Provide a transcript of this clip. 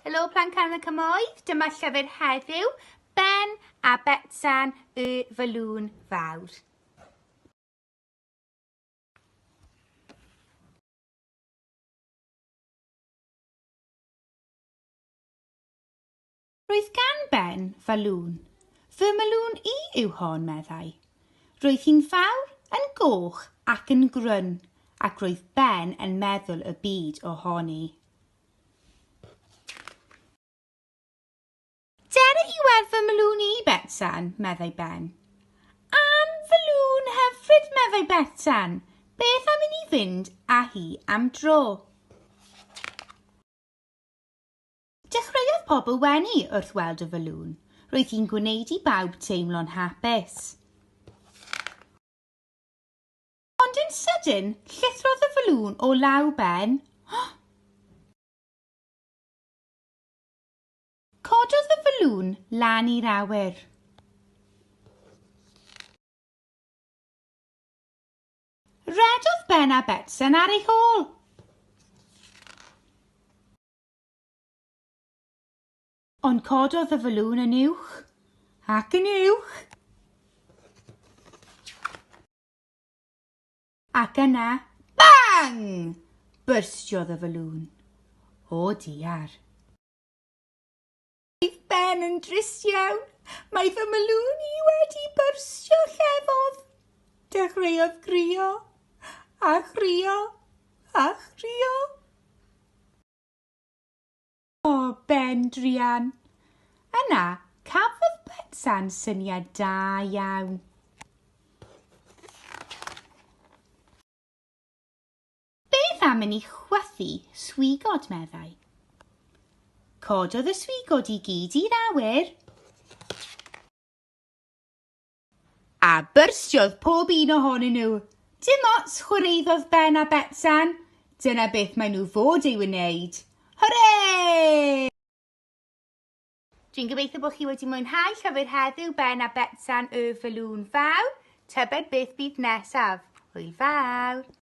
Helo Plant Can y Cymoedd, dyma llyfr heddiw, Ben a Betsan y Falwn Fawr. Roedd gan Ben falwn. Fy malwn I yw hon, meddai. Roedd hi'n fawr, yn goch ac yn gryn, ac roedd Ben yn meddwl y byd ohoni. Dere I weld fy malwn I, Betsan, meddai Ben. Am falwn hyfryd, meddai Betsan. Beth am I ni fynd a hi am dro? Dechreuodd pobl wenu wrth weld y falwn. Roedd hi'n gwneud I bawb teimlo'n hapus. Ond yn sydyn, llithrodd y falwn o law Ben. Cododd y falwn lan i'r awyr. Redodd Ben a Betsan ar ei hôl. Ond cododd y falwn yn uwch, ac yn uwch. Ac yna, bang! Byrstiodd y falwn. O diar. Roedd Ben yn drist iawn. Mae fy malwn I wedi byrstio llefodd. Dechreuodd grio, a chrio, a chrio. O, Ben druan. Yna, cafodd Betsan syniad da iawn. Beth am yn I chwythu swigod, meddai. Cododd y swigod I gyd i'r awyr. A byrstiodd pob un ohonyn nhw. Dim ots chwaraeodd Ben a Betsan. Dyna beth maen nhw fod ei wneud. Hwrê! Dwi'n gobeithio bod chi wedi mwynhau llyfr heddiw Ben a Betsan y Falwn Fawr. Tybed beth bydd nesaf. Hwyl fawr!